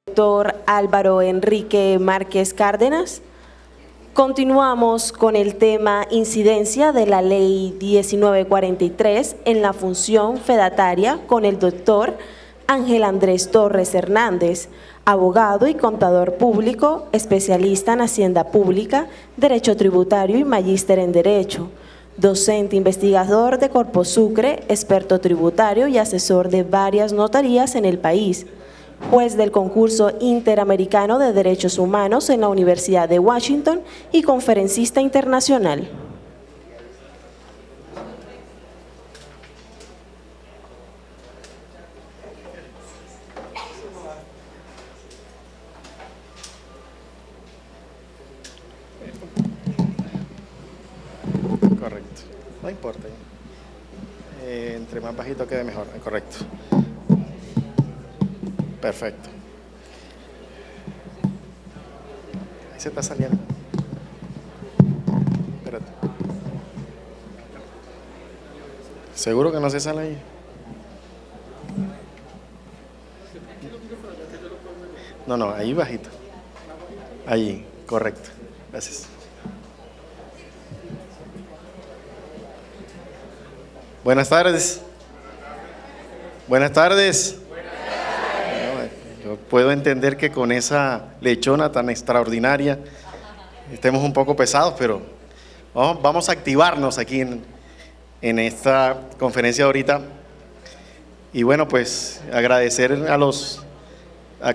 Doctor Álvaro Enrique Márquez Cárdenas. Continuamos con el tema incidencia de la Ley 1943 en la función fedataria con el doctor Ángel Andrés Torres Hernández, abogado y contador público, especialista en Hacienda Pública, Derecho Tributario y magíster en Derecho, docente investigador de Corpo Sucre, experto tributario y asesor de varias notarías en el país, juez del concurso interamericano de derechos humanos en la Universidad de Washington y conferencista internacional. Correcto, no importa. Entre más bajito quede mejor, correcto. Perfecto. Ahí se está saliendo. Espérate. ¿Seguro que no se sale ahí? No, ahí bajito. Ahí, correcto. Gracias. Buenas tardes. Buenas tardes. Yo puedo entender que con esa lechona tan extraordinaria estemos un poco pesados, pero vamos a activarnos aquí en esta conferencia ahorita. Y bueno, pues agradecer a los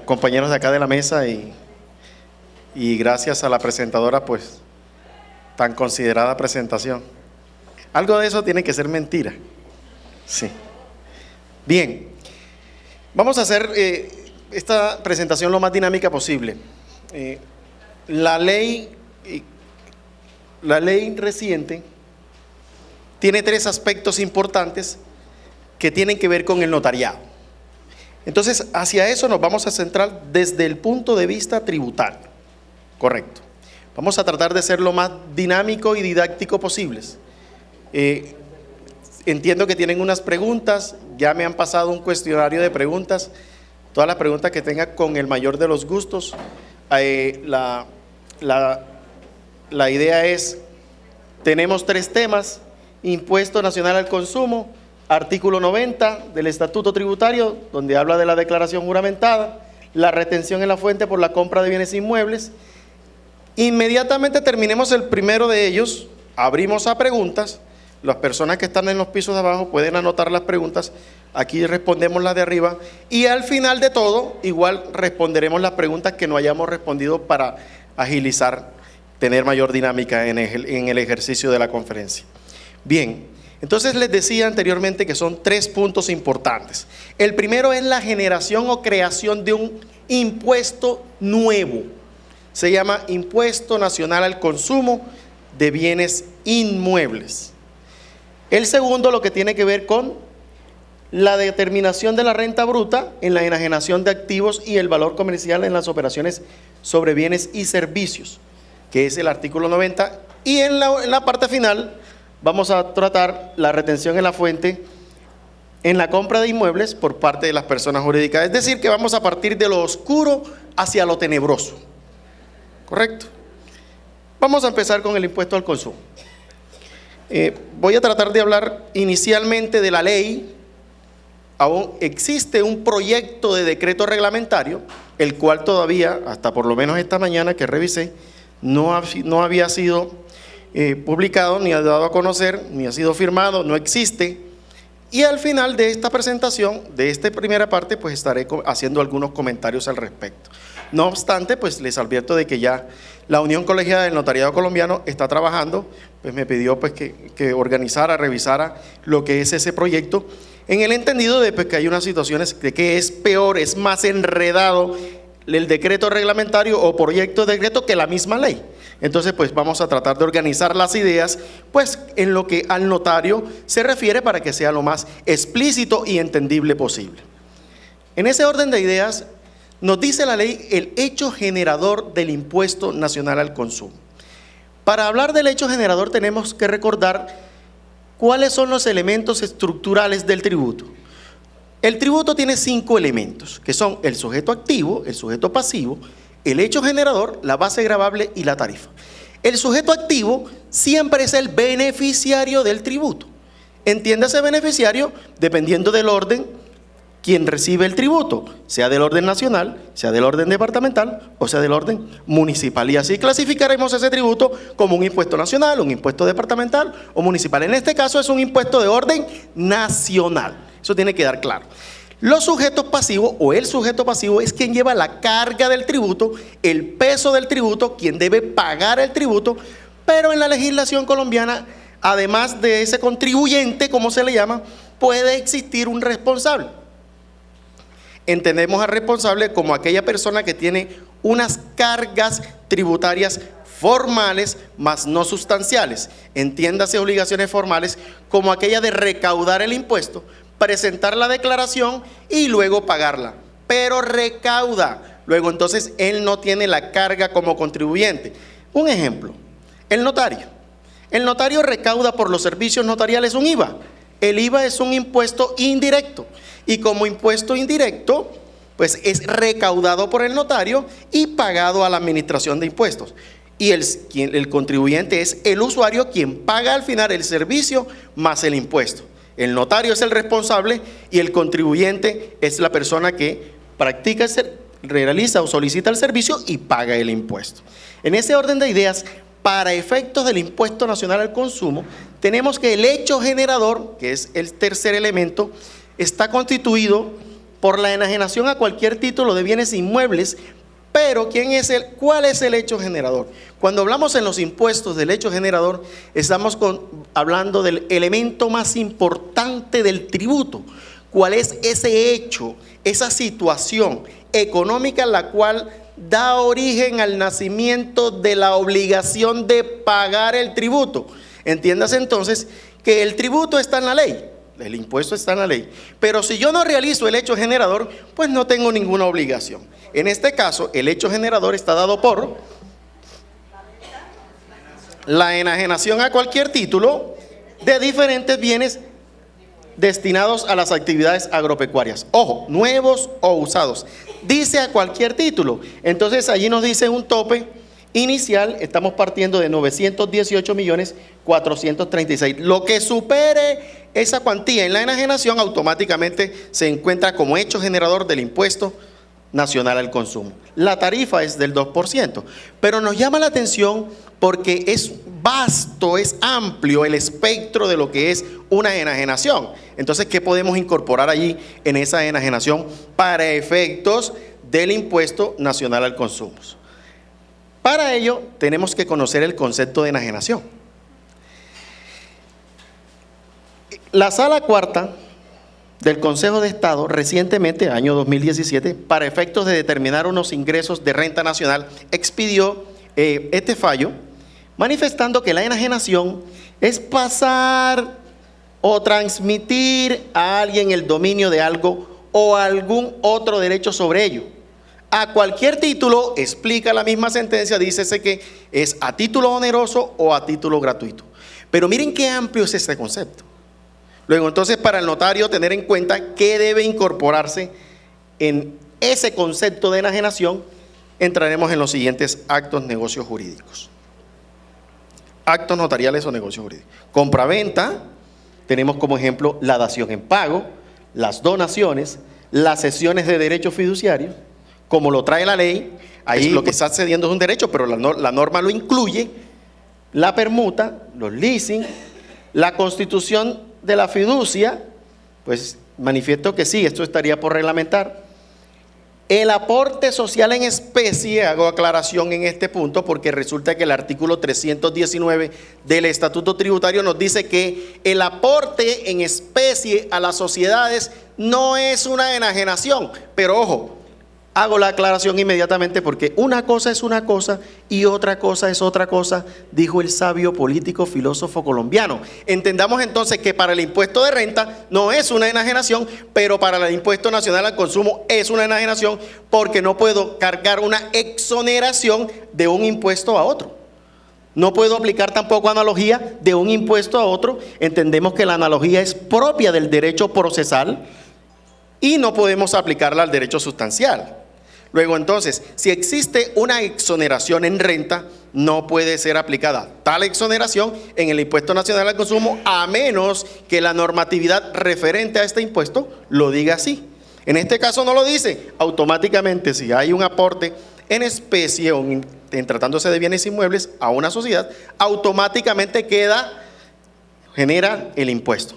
compañeros de acá de la mesa y gracias a la presentadora, pues tan considerada presentación. Algo de eso tiene que ser mentira. Sí. Bien, vamos a hacer esta presentación lo más dinámica posible. La ley reciente tiene tres aspectos importantes que tienen que ver con el notariado. Entonces, hacia eso nos vamos a centrar desde el punto de vista tributario. Correcto. Vamos a tratar de ser lo más dinámico y didáctico posibles. Entiendo que tienen unas preguntas, ya me han pasado un cuestionario de preguntas, todas las preguntas que tenga con el mayor de los gustos. La idea es, tenemos tres temas: impuesto nacional al consumo, artículo 90 del Estatuto Tributario, donde habla de la declaración juramentada, la retención en la fuente por la compra de bienes inmuebles. Inmediatamente terminemos el primero de ellos, abrimos a preguntas. Las personas que están en los pisos de abajo pueden anotar las preguntas, aquí respondemos las de arriba y al final de todo igual responderemos las preguntas que no hayamos respondido para agilizar, tener mayor dinámica en el ejercicio de la conferencia. Bien, entonces les decía anteriormente que son tres puntos importantes. El primero es la generación o creación de un impuesto nuevo, se llama Impuesto Nacional al Consumo de Bienes Inmuebles. El segundo, lo que tiene que ver con la determinación de la renta bruta en la enajenación de activos y el valor comercial en las operaciones sobre bienes y servicios, que es el artículo 90. Y en la parte final vamos a tratar la retención en la fuente en la compra de inmuebles por parte de las personas jurídicas. Es decir, que vamos a partir de lo oscuro hacia lo tenebroso. ¿Correcto? Vamos a empezar con el impuesto al consumo. Voy a tratar de hablar inicialmente de la ley. Aún existe un proyecto de decreto reglamentario, el cual todavía, hasta por lo menos esta mañana que revisé, no había sido publicado, ni ha dado a conocer, ni ha sido firmado, no existe. Y al final de esta presentación, de esta primera parte, pues estaré haciendo algunos comentarios al respecto. No obstante, pues les advierto de que ya la Unión Colegiada del Notariado Colombiano está trabajando, pues me pidió pues que organizara, revisara lo que es ese proyecto, en el entendido de pues, que hay unas situaciones de que es peor, es más enredado el decreto reglamentario o proyecto de decreto que la misma ley. Entonces pues vamos a tratar de organizar las ideas pues en lo que al notario se refiere para que sea lo más explícito y entendible posible. En ese orden de ideas nos dice la ley el hecho generador del impuesto nacional al consumo. Para hablar del hecho generador tenemos que recordar cuáles son los elementos estructurales del tributo. El tributo tiene 5 elementos, que son el sujeto activo, el sujeto pasivo, el hecho generador, la base gravable y la tarifa. El sujeto activo siempre es el beneficiario del tributo. Entiéndase beneficiario dependiendo del orden quien recibe el tributo, sea del orden nacional, sea del orden departamental o sea del orden municipal. Y así clasificaremos ese tributo como un impuesto nacional, un impuesto departamental o municipal. En este caso es un impuesto de orden nacional. Eso tiene que dar claro. Los sujetos pasivos o el sujeto pasivo es quien lleva la carga del tributo, el peso del tributo, quien debe pagar el tributo, pero en la legislación colombiana, además de ese contribuyente, como se le llama, puede existir un responsable. Entendemos al responsable como aquella persona que tiene unas cargas tributarias formales, mas no sustanciales. Entiéndase obligaciones formales como aquella de recaudar el impuesto, presentar la declaración y luego pagarla, pero recauda. Luego entonces él no tiene la carga como contribuyente. Un ejemplo, el notario. El notario recauda por los servicios notariales un IVA. El IVA es un impuesto indirecto y como impuesto indirecto, pues es recaudado por el notario y pagado a la administración de impuestos. Y el contribuyente es el usuario quien paga al final el servicio más el impuesto. El notario es el responsable y el contribuyente es la persona que practica, realiza o solicita el servicio y paga el impuesto. En ese orden de ideas, para efectos del impuesto nacional al consumo, tenemos que el hecho generador, que es el tercer elemento, está constituido por la enajenación a cualquier título de bienes inmuebles. Pero ¿cuál es el hecho generador? Cuando hablamos en los impuestos del hecho generador, estamos hablando del elemento más importante del tributo. ¿Cuál es ese hecho, esa situación económica la cual da origen al nacimiento de la obligación de pagar el tributo? Entiéndase entonces que el tributo está en la ley. El impuesto está en la ley, pero si yo no realizo el hecho generador, pues no tengo ninguna obligación. En este caso, el hecho generador está dado por la enajenación a cualquier título de diferentes bienes destinados a las actividades agropecuarias. Ojo, nuevos o usados. Dice a cualquier título. Entonces allí nos dice un tope inicial, estamos partiendo de 918.436.000. Lo que supere esa cuantía en la enajenación automáticamente se encuentra como hecho generador del impuesto nacional al consumo. La tarifa es del 2%, pero nos llama la atención porque es vasto, es amplio el espectro de lo que es una enajenación. Entonces, ¿qué podemos incorporar allí en esa enajenación para efectos del impuesto nacional al consumo? Para ello, tenemos que conocer el concepto de enajenación. La Sala Cuarta del Consejo de Estado, recientemente, año 2017, para efectos de determinar unos ingresos de renta nacional, expidió este fallo, manifestando que la enajenación es pasar o transmitir a alguien el dominio de algo o algún otro derecho sobre ello. A cualquier título, explica la misma sentencia, dícese que es a título oneroso o a título gratuito. Pero miren qué amplio es este concepto. Luego, entonces, para el notario tener en cuenta qué debe incorporarse en ese concepto de enajenación, entraremos en los siguientes actos, negocios jurídicos. Actos notariales o negocios jurídicos. Compraventa, tenemos como ejemplo la dación en pago, las donaciones, las cesiones de derechos fiduciarios, como lo trae la ley. Ahí lo que está cediendo es un derecho, pero la norma lo incluye. La permuta, los leasing, la constitución de la fiducia, pues manifiesto que sí, esto estaría por reglamentar. El aporte social en especie, hago aclaración en este punto porque resulta que el artículo 319 del Estatuto Tributario nos dice que el aporte en especie a las sociedades no es una enajenación, pero ojo, hago la aclaración inmediatamente porque una cosa es una cosa y otra cosa es otra cosa, dijo el sabio político filósofo colombiano. Entendamos entonces que para el impuesto de renta no es una enajenación, pero para el impuesto nacional al consumo es una enajenación porque no puedo cargar una exoneración de un impuesto a otro. No puedo aplicar tampoco analogía de un impuesto a otro. Entendemos que la analogía es propia del derecho procesal y no podemos aplicarla al derecho sustancial. Luego entonces, si existe una exoneración en renta, no puede ser aplicada tal exoneración en el impuesto nacional al consumo, a menos que la normatividad referente a este impuesto lo diga así. En este caso no lo dice. Automáticamente, si hay un aporte en especie o en tratándose de bienes inmuebles a una sociedad, automáticamente genera el impuesto.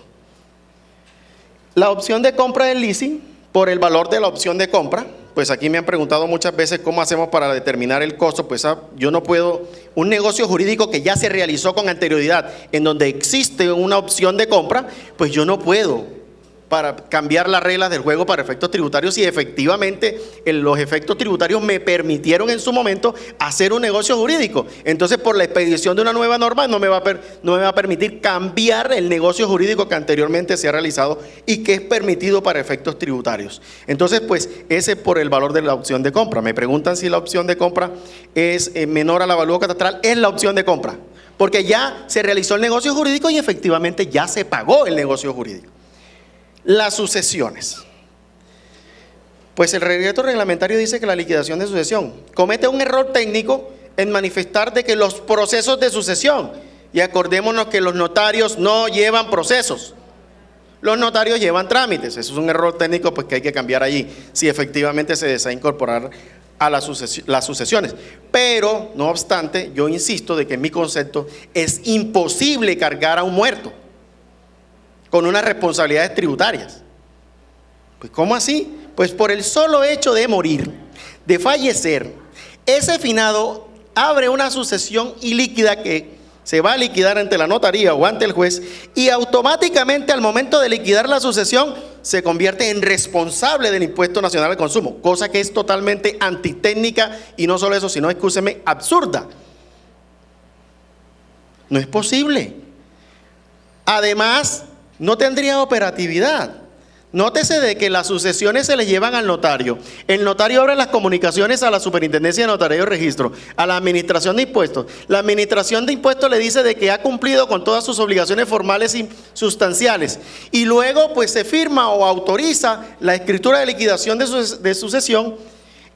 La opción de compra del leasing, por el valor de la opción de compra, pues aquí me han preguntado muchas veces cómo hacemos para determinar el costo. Pues yo no puedo, un negocio jurídico que ya se realizó con anterioridad, en donde existe una opción de compra, pues yo no puedo para cambiar las reglas del juego para efectos tributarios, y efectivamente los efectos tributarios me permitieron en su momento hacer un negocio jurídico. Entonces, por la expedición de una nueva norma no me va a permitir cambiar el negocio jurídico que anteriormente se ha realizado y que es permitido para efectos tributarios. Entonces, pues ese es por el valor de la opción de compra. Me preguntan si la opción de compra es menor al avalúo catastral. Es la opción de compra, porque ya se realizó el negocio jurídico y efectivamente ya se pagó el negocio jurídico. Las sucesiones. Pues el decreto reglamentario dice que la liquidación de sucesión comete un error técnico en manifestar de que los procesos de sucesión, y acordémonos que los notarios no llevan procesos, los notarios llevan trámites. Eso es un error técnico pues que hay que cambiar allí, si efectivamente se desea incorporar a las sucesiones. Pero, no obstante, yo insisto de que en mi concepto es imposible cargar a un muerto con unas responsabilidades tributarias. Pues ¿cómo así? Pues por el solo hecho de morir, de fallecer, ese finado abre una sucesión ilíquida que se va a liquidar ante la notaría o ante el juez, y automáticamente al momento de liquidar la sucesión se convierte en responsable del impuesto nacional al consumo, cosa que es totalmente antitécnica, y no solo eso, sino, escúcheme, absurda. No es posible. Además, no tendría operatividad. Nótese de que las sucesiones se le llevan al notario. El notario abre las comunicaciones a la Superintendencia de Notaría y Registro, a la Administración de Impuestos. La Administración de Impuestos le dice de que ha cumplido con todas sus obligaciones formales y sustanciales. Y luego pues se firma o autoriza la escritura de liquidación de sucesión.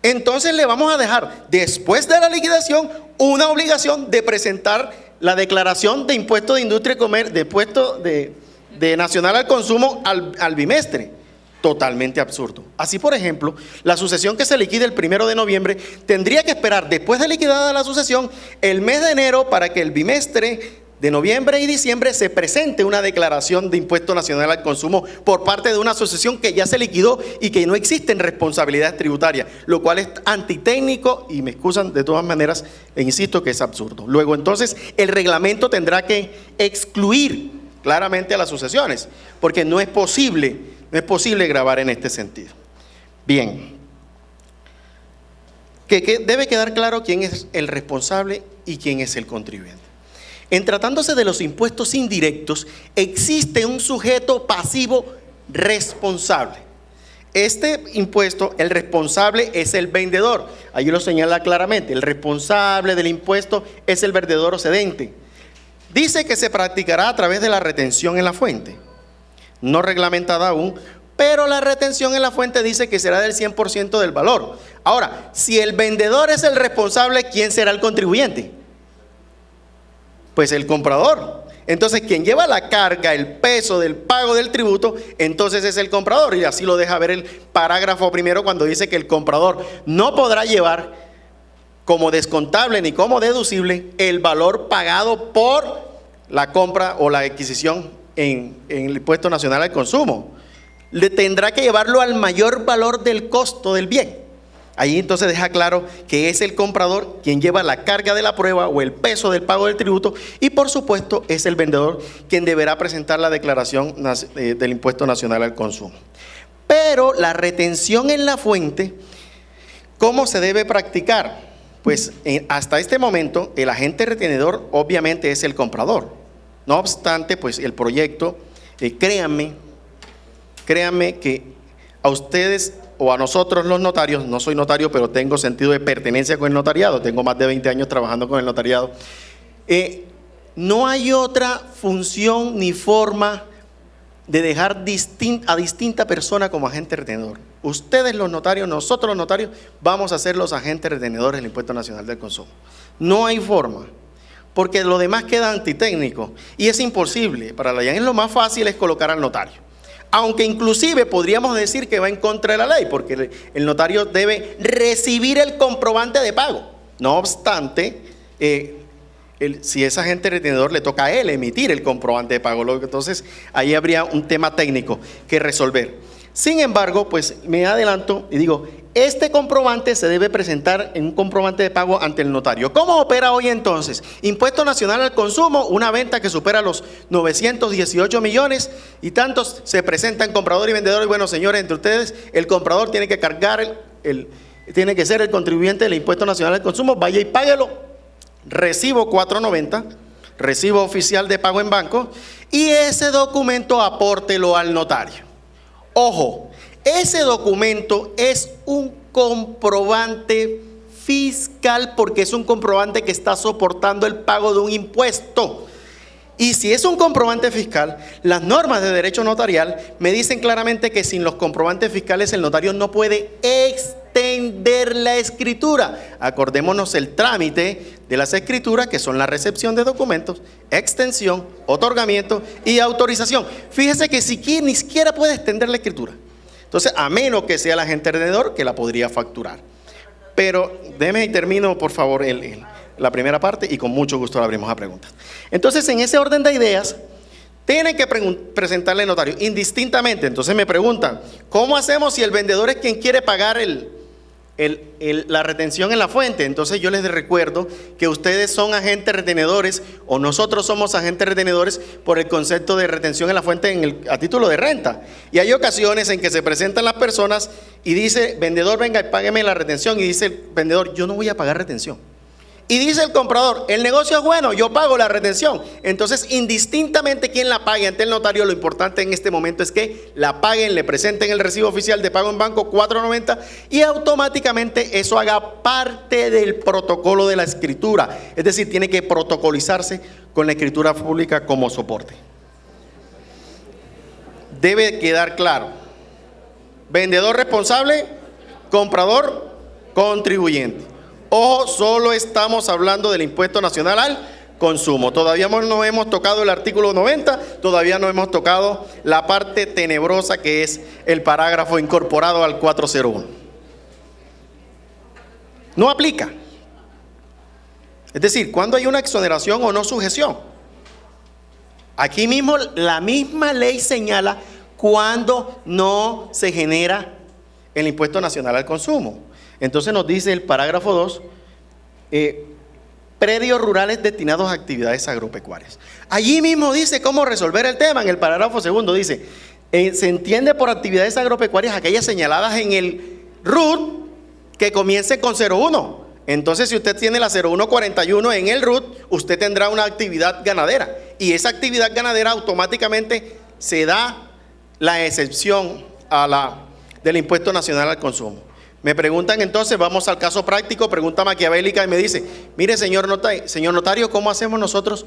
Entonces le vamos a dejar, después de la liquidación, una obligación de presentar la declaración de impuesto de industria y comercio, de impuesto de nacional al consumo al bimestre. Totalmente absurdo. Así, por ejemplo, la sucesión que se liquide el 1 de noviembre tendría que esperar, después de liquidada la sucesión, el mes de enero para que el bimestre de noviembre y diciembre se presente una declaración de impuesto nacional al consumo por parte de una sucesión que ya se liquidó y que no existen responsabilidades tributarias, lo cual es antitécnico y me excusan de todas maneras, e insisto que es absurdo. Luego entonces el reglamento tendrá que excluir claramente a las sucesiones, porque no es posible gravar en este sentido. Bien, que debe quedar claro quién es el responsable y quién es el contribuyente. En tratándose de los impuestos indirectos, existe un sujeto pasivo responsable. Este impuesto, el responsable es el vendedor. Ahí lo señala claramente, el responsable del impuesto es el vendedor o cedente. Dice que se practicará a través de la retención en la fuente, no reglamentada aún, pero la retención en la fuente dice que será del 100% del valor. Ahora, si el vendedor es el responsable, ¿quién será el contribuyente? Pues el comprador. Entonces, quien lleva la carga, el peso del pago del tributo, entonces es el comprador, y así lo deja ver el parágrafo primero cuando dice que el comprador no podrá llevar como descontable ni como deducible el valor pagado por la compra o la adquisición en el impuesto nacional al consumo. Le tendrá que llevarlo al mayor valor del costo del bien. Ahí entonces deja claro que es el comprador quien lleva la carga de la prueba o el peso del pago del tributo, y por supuesto es el vendedor quien deberá presentar la declaración del impuesto nacional al consumo. Pero la retención en la fuente, ¿cómo se debe practicar? Pues hasta este momento el agente retenedor obviamente es el comprador. No obstante, pues el proyecto, créanme que a ustedes o a nosotros los notarios, no soy notario pero tengo sentido de pertenencia con el notariado, tengo más de 20 años trabajando con el notariado, no hay otra función ni forma de dejar a distinta persona como agente retenedor. Ustedes los notarios, nosotros los notarios, vamos a ser los agentes retenedores del Impuesto Nacional del Consumo. No hay forma, porque lo demás queda antitécnico y es imposible. Para la DIAN lo más fácil es colocar al notario. Aunque inclusive podríamos decir que va en contra de la ley, porque el notario debe recibir el comprobante de pago. No obstante, si es agente retenedor, le toca a él emitir el comprobante de pago. Entonces, ahí habría un tema técnico que resolver. Sin embargo, pues me adelanto y digo, este comprobante se debe presentar en un comprobante de pago ante el notario. ¿Cómo opera hoy entonces? Impuesto Nacional al Consumo, una venta que supera los 918 millones y tantos, se presentan comprador y vendedor. Y bueno, señores, entre ustedes, el comprador tiene que cargar, tiene que ser el contribuyente del Impuesto Nacional al Consumo, vaya y páguelo. Recibo 490, recibo oficial de pago en banco, y ese documento apórtelo al notario. Ojo, ese documento es un comprobante fiscal porque es un comprobante que está soportando el pago de un impuesto. Y si es un comprobante fiscal, las normas de derecho notarial me dicen claramente que sin los comprobantes fiscales el notario no puede extender la escritura. Acordémonos el trámite de las escrituras, que son la recepción de documentos, extensión, otorgamiento y autorización. Fíjese que ni siquiera puede extender la escritura. Entonces, a menos que sea el agente retenedor que la podría facturar. Pero déjeme y termino, por favor, la primera parte y con mucho gusto la abrimos a preguntas. Entonces, en ese orden de ideas, tienen que presentarle al notario indistintamente. Entonces me preguntan, ¿cómo hacemos si el vendedor es quien quiere pagar la retención en la fuente? Entonces yo les recuerdo que ustedes son agentes retenedores o nosotros somos agentes retenedores por el concepto de retención en la fuente a título de renta. Y hay ocasiones en que se presentan las personas y dice, vendedor, venga y págueme la retención. Y dice el vendedor, yo no voy a pagar retención. Y dice el comprador, el negocio es bueno, yo pago la retención. Entonces, indistintamente quién la pague ante el notario, lo importante en este momento es que la paguen, le presenten el recibo oficial de pago en banco 490 y automáticamente eso haga parte del protocolo de la escritura. Es decir, tiene que protocolizarse con la escritura pública como soporte. Debe quedar claro, vendedor responsable, comprador contribuyente. Ojo, solo estamos hablando del Impuesto Nacional al Consumo. Todavía no hemos tocado el artículo 90, todavía no hemos tocado la parte tenebrosa que es el parágrafo incorporado al 401. No aplica. Es decir, cuando hay una exoneración o no sujeción. Aquí mismo la misma ley señala cuando no se genera el Impuesto Nacional al Consumo. Entonces nos dice el parágrafo 2, predios rurales destinados a actividades agropecuarias. Allí mismo dice cómo resolver el tema. En el parágrafo segundo dice, se entiende por actividades agropecuarias aquellas señaladas en el RUT que comiencen con 01. Entonces, si usted tiene la 0141 en el RUT, usted tendrá una actividad ganadera. Y esa actividad ganadera automáticamente se da la excepción del Impuesto Nacional al Consumo. Me preguntan entonces, vamos al caso práctico, pregunta maquiavélica y me dice, mire señor notario, ¿cómo hacemos nosotros?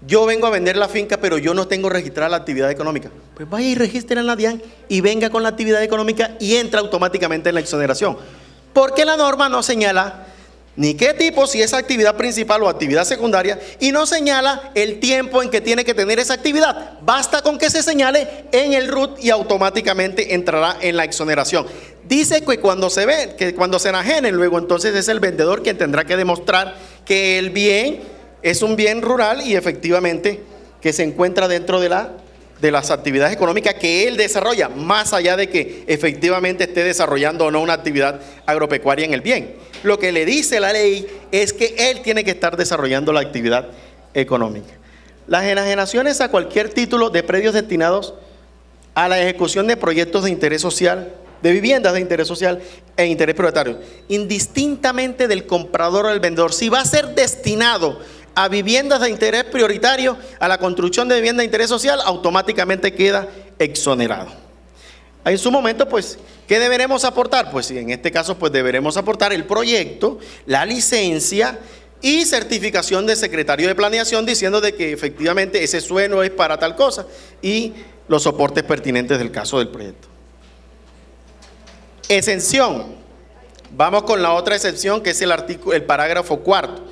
Yo vengo a vender la finca, pero yo no tengo registrada la actividad económica. Pues vaya y registre en la DIAN y venga con la actividad económica y entra automáticamente en la exoneración. Porque la norma no señala ni qué tipo, si es actividad principal o actividad secundaria, y no señala el tiempo en que tiene que tener esa actividad. Basta con que se señale en el RUT y automáticamente entrará en la exoneración. Dice que cuando se enajenen, luego entonces es el vendedor quien tendrá que demostrar que el bien es un bien rural y efectivamente que se encuentra dentro de las actividades económicas que él desarrolla, más allá de que efectivamente esté desarrollando o no una actividad agropecuaria en el bien. Lo que le dice la ley es que él tiene que estar desarrollando la actividad económica. Las enajenaciones a cualquier título de predios destinados a la ejecución de proyectos de interés social, de viviendas de interés social e interés prioritario, indistintamente del comprador o del vendedor, si va a ser destinado a viviendas de interés prioritario, a la construcción de viviendas de interés social, automáticamente queda exonerado. En su momento, pues, ¿qué deberemos aportar? Pues en este caso, pues deberemos aportar el proyecto, la licencia y certificación del secretario de planeación diciendo de que efectivamente ese suelo es para tal cosa y los soportes pertinentes del caso del proyecto. Exención. Vamos con la otra excepción, que es el parágrafo cuarto.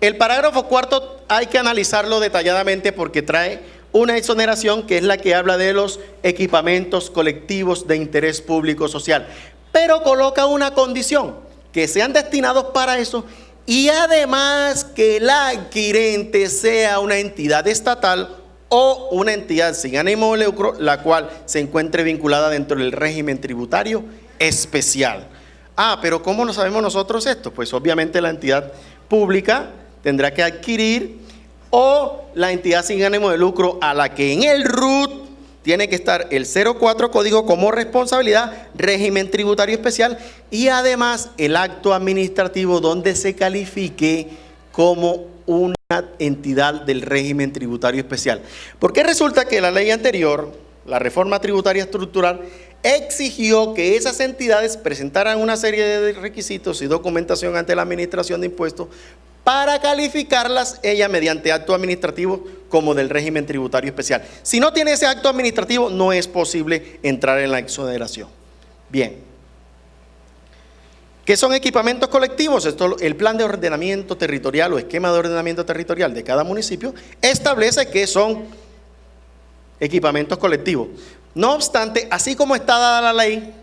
El parágrafo cuarto hay que analizarlo detalladamente porque trae una exoneración que es la que habla de los equipamientos colectivos de interés público social, pero coloca una condición, que sean destinados para eso y además que el adquirente sea una entidad estatal o una entidad sin ánimo de lucro, la cual se encuentre vinculada dentro del régimen tributario especial. Pero ¿cómo lo sabemos nosotros esto? Pues obviamente la entidad pública tendrá que adquirir, o la entidad sin ánimo de lucro a la que en el RUT tiene que estar el 04 código como responsabilidad, régimen tributario especial, y además el acto administrativo donde se califique como una entidad del régimen tributario especial. Porque resulta que la ley anterior, la reforma tributaria estructural, exigió que esas entidades presentaran una serie de requisitos y documentación ante la Administración de Impuestos para calificarlas ella mediante acto administrativo como del régimen tributario especial. Si no tiene ese acto administrativo, no es posible entrar en la exoneración. Bien. ¿Qué son equipamientos colectivos? El plan de ordenamiento territorial o esquema de ordenamiento territorial de cada municipio establece que son equipamientos colectivos. No obstante, así como está dada la ley,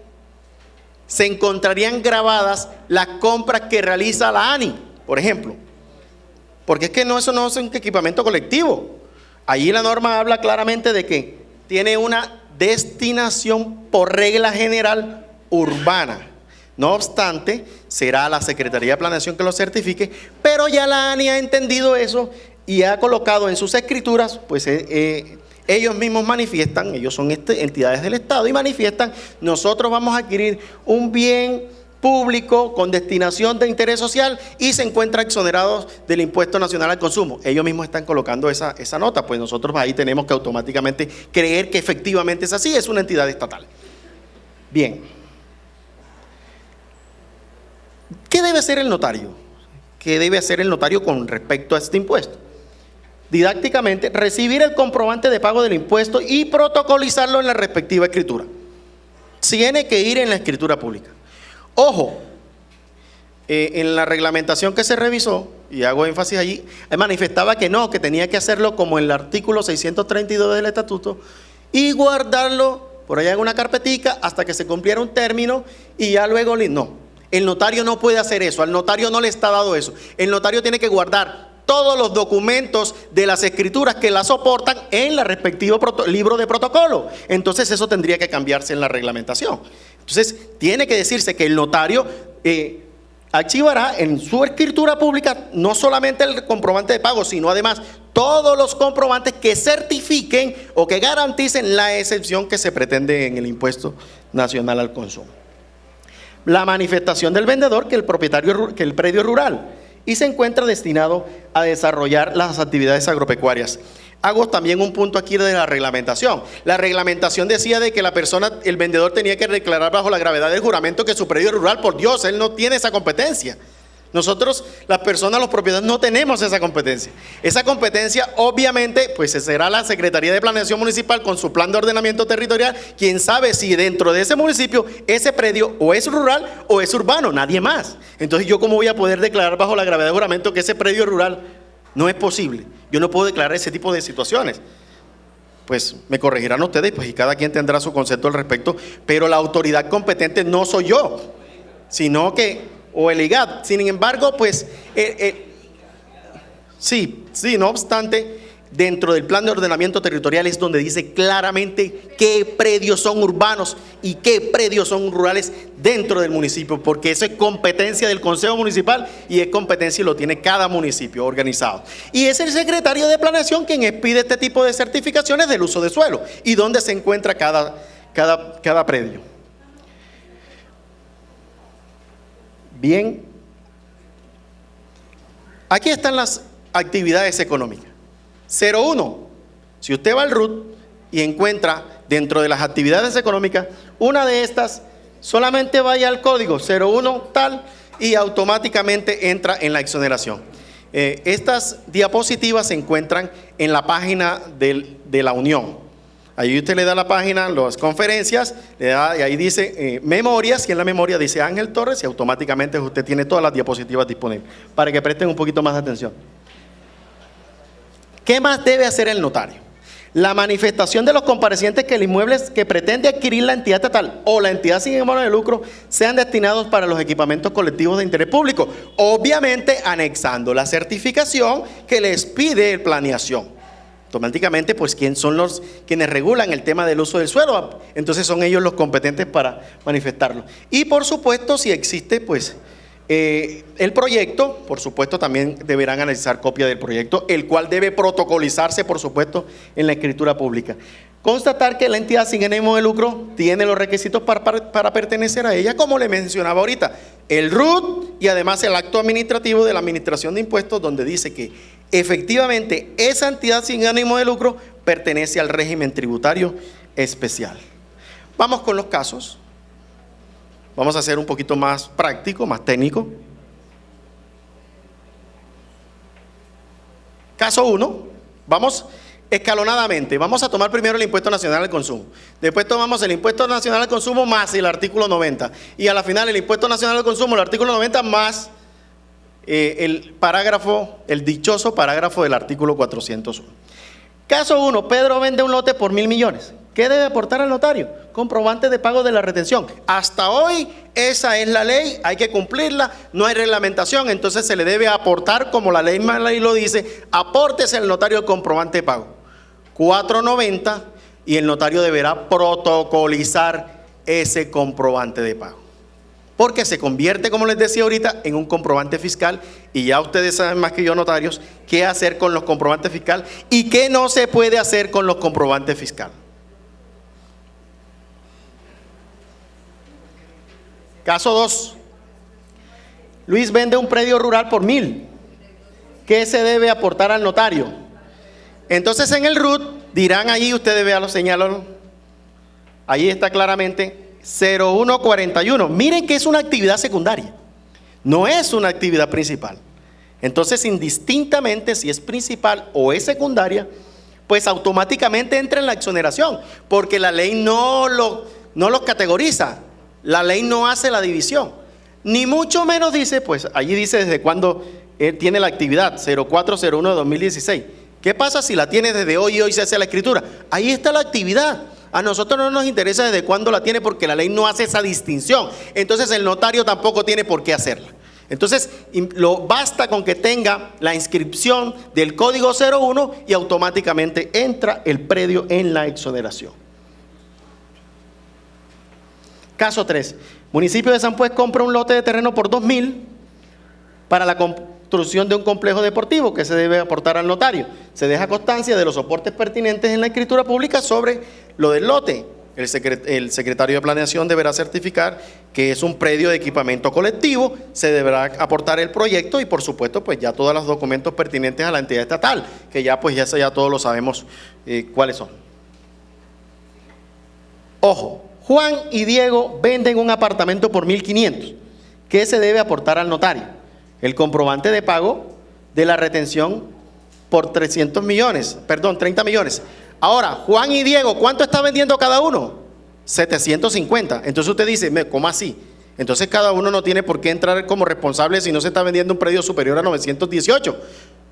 se encontrarían grabadas las compras que realiza la ANI, por ejemplo. Porque es que eso no es un equipamiento colectivo. Allí la norma habla claramente de que tiene una destinación por regla general urbana. No obstante, será la Secretaría de Planeación que lo certifique, pero ya la ANI ha entendido eso y ha colocado en sus escrituras, pues ellos mismos manifiestan, ellos son entidades del Estado y manifiestan: nosotros vamos a adquirir un bien público con destinación de interés social y se encuentra exonerados del impuesto nacional al consumo. Ellos mismos están colocando esa nota, pues nosotros ahí tenemos que automáticamente creer que efectivamente es así, es una entidad estatal. Bien. ¿Qué debe hacer el notario? ¿Qué debe hacer el notario con respecto a este impuesto? Didácticamente, recibir el comprobante de pago del impuesto y protocolizarlo en la respectiva escritura. Tiene que ir en la escritura pública. Ojo, en la reglamentación que se revisó, y hago énfasis allí, manifestaba que no, que tenía que hacerlo como en el artículo 632 del estatuto y guardarlo por allá en una carpetica hasta que se cumpliera un término y ya luego no. El notario no puede hacer eso, al notario no le está dado eso. El notario tiene que guardar todos los documentos de las escrituras que la soportan en la respectivo libro de protocolo. Entonces eso tendría que cambiarse en la reglamentación. Entonces tiene que decirse que el notario archivará en su escritura pública no solamente el comprobante de pago, sino además todos los comprobantes que certifiquen o que garanticen la excepción que se pretende en el impuesto nacional al consumo. La manifestación del vendedor que el predio es rural y se encuentra destinado a desarrollar las actividades agropecuarias. Hago también un punto aquí de la reglamentación. La reglamentación decía de que el vendedor tenía que declarar bajo la gravedad del juramento que su predio es rural. Por Dios, él no tiene esa competencia. Nosotros, las personas, los propietarios, no tenemos esa competencia. Esa competencia, obviamente, pues será la Secretaría de Planeación Municipal con su plan de ordenamiento territorial, quien sabe si dentro de ese municipio ese predio o es rural o es urbano, nadie más. Entonces, ¿yo cómo voy a poder declarar bajo la gravedad del juramento que ese predio es rural? No es posible. Yo no puedo declarar ese tipo de situaciones. Pues me corregirán ustedes, pues, y cada quien tendrá su concepto al respecto, pero la autoridad competente no soy yo, sino que o el IGAD. Sin embargo, pues sí, no obstante, dentro del plan de ordenamiento territorial es donde dice claramente qué predios son urbanos y qué predios son rurales dentro del municipio, porque eso es competencia del Consejo Municipal y es competencia y lo tiene cada municipio organizado. Y es el secretario de Planeación quien expide este tipo de certificaciones del uso de suelo y dónde se encuentra cada predio. Bien, aquí están las actividades económicas. 01, si usted va al RUT y encuentra dentro de las actividades económicas una de estas, solamente vaya al código 01 tal y automáticamente entra en la exoneración. Estas diapositivas se encuentran en la página de la Unión. Ahí usted le da la página, las conferencias, le da, y ahí dice memorias, y en la memoria dice Ángel Torres, y automáticamente usted tiene todas las diapositivas disponibles, para que presten un poquito más de atención. ¿Qué más debe hacer el notario? La manifestación de los comparecientes que el inmueble que pretende adquirir la entidad estatal o la entidad sin ánimo de lucro sean destinados para los equipamientos colectivos de interés público, obviamente anexando la certificación que les pide el planeación. Automáticamente, pues, ¿quién son quienes regulan el tema del uso del suelo? Entonces son ellos los competentes para manifestarlo. Y por supuesto, si existe, pues, el proyecto, por supuesto, también deberán analizar copia del proyecto, el cual debe protocolizarse, por supuesto, en la escritura pública. Constatar que la entidad sin ánimo de lucro tiene los requisitos para pertenecer a ella, como le mencionaba ahorita, el RUT y además el acto administrativo de la Administración de Impuestos, donde dice que efectivamente esa entidad sin ánimo de lucro pertenece al régimen tributario especial. Vamos con los casos. Vamos a hacer un poquito más práctico, más técnico. Caso 1, vamos escalonadamente. Vamos a tomar primero el impuesto nacional al consumo. Después tomamos el impuesto nacional al consumo más el artículo 90. Y a la final el impuesto nacional al consumo, el artículo 90 más el dichoso parágrafo del artículo 401. Caso 1, Pedro vende un lote por 1.000 millones. ¿Qué debe aportar al notario? Comprobante de pago de la retención. Hasta hoy esa es la ley, hay que cumplirla, no hay reglamentación, entonces se le debe aportar, como la ley lo dice, apórtese al notario el comprobante de pago. 490, y el notario deberá protocolizar ese comprobante de pago. Porque se convierte, como les decía ahorita, en un comprobante fiscal, y ya ustedes saben más que yo, notarios, qué hacer con los comprobantes fiscales y qué no se puede hacer con los comprobantes fiscales. Caso 2. Luis vende un predio rural por 1.000. ¿Qué se debe aportar al notario? Entonces en el RUT dirán allí, ustedes vean, señalan, allí está claramente 0141. Miren que es una actividad secundaria, no es una actividad principal. Entonces, indistintamente si es principal o es secundaria, pues automáticamente entra en la exoneración, porque la ley no los categoriza. La ley no hace la división, ni mucho menos dice, pues allí dice desde cuándo tiene la actividad, 0401 de 2016. ¿Qué pasa si la tiene desde hoy y hoy se hace la escritura? Ahí está la actividad. A nosotros no nos interesa desde cuándo la tiene, porque la ley no hace esa distinción. Entonces el notario tampoco tiene por qué hacerla. Entonces basta con que tenga la inscripción del código 01 y automáticamente entra el predio en la exoneración. Caso 3. Municipio de San Pues compra un lote de terreno por 2.000 para la construcción de un complejo deportivo. Que se debe aportar al notario. Se deja constancia de los soportes pertinentes en la escritura pública sobre lo del lote. El secretario de Planeación deberá certificar que es un predio de equipamiento colectivo. Se deberá aportar el proyecto y, por supuesto, pues ya todos los documentos pertinentes a la entidad estatal, que ya todos lo sabemos cuáles son. Ojo. Juan y Diego venden un apartamento por 1.500. ¿Qué se debe aportar al notario? El comprobante de pago de la retención por 30 millones. Ahora, Juan y Diego, ¿cuánto está vendiendo cada uno? 750. Entonces usted dice, ¿cómo así? Entonces cada uno no tiene por qué entrar como responsable si no se está vendiendo un predio superior a 918.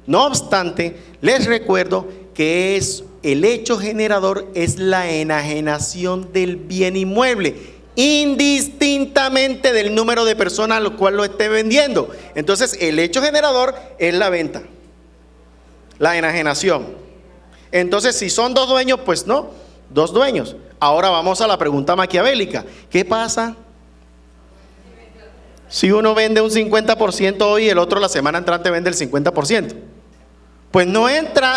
No obstante, les recuerdo que el hecho generador es la enajenación del bien inmueble, indistintamente del número de personas a lo cual lo esté vendiendo. Entonces, el hecho generador es la venta, la enajenación. Entonces, si son 2 dueños, pues no, 2 dueños. Ahora vamos a la pregunta maquiavélica. ¿Qué pasa si uno vende un 50% hoy y el otro la semana entrante vende el 50%? Pues no entra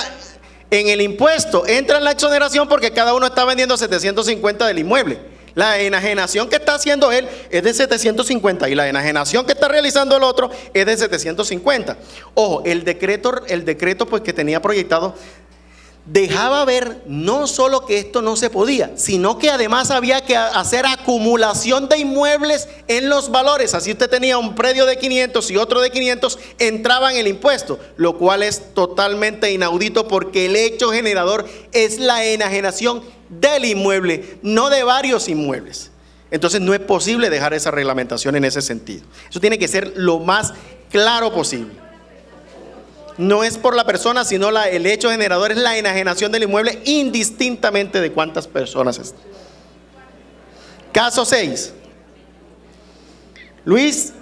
en el impuesto, entra en la exoneración, porque cada uno está vendiendo 750 del inmueble. La enajenación que está haciendo él es de 750 y la enajenación que está realizando el otro es de 750. Ojo, el decreto pues que tenía proyectado dejaba ver no solo que esto no se podía, sino que además había que hacer acumulación de inmuebles en los valores. Así usted tenía un predio de 500 y otro de 500, entraba en el impuesto, lo cual es totalmente inaudito porque el hecho generador es la enajenación del inmueble, no de varios inmuebles. Entonces no es posible dejar esa reglamentación en ese sentido. Eso tiene que ser lo más claro posible. No es por la persona, sino el hecho generador es la enajenación del inmueble indistintamente de cuántas personas están. Caso 6. Luis,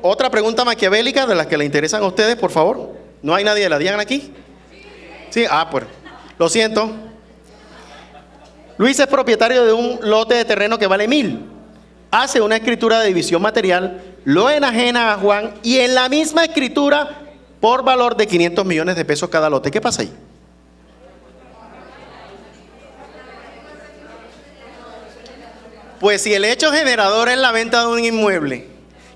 otra pregunta maquiavélica de las que le interesan a ustedes, por favor. ¿No hay nadie de la DIAN aquí? Sí, pues lo siento. Luis es propietario de un lote de terreno que vale 1,000. Hace una escritura de división material, lo enajena a Juan y en la misma escritura por valor de 500 millones de pesos cada lote. ¿Qué pasa ahí? Pues si el hecho generador es la venta de un inmueble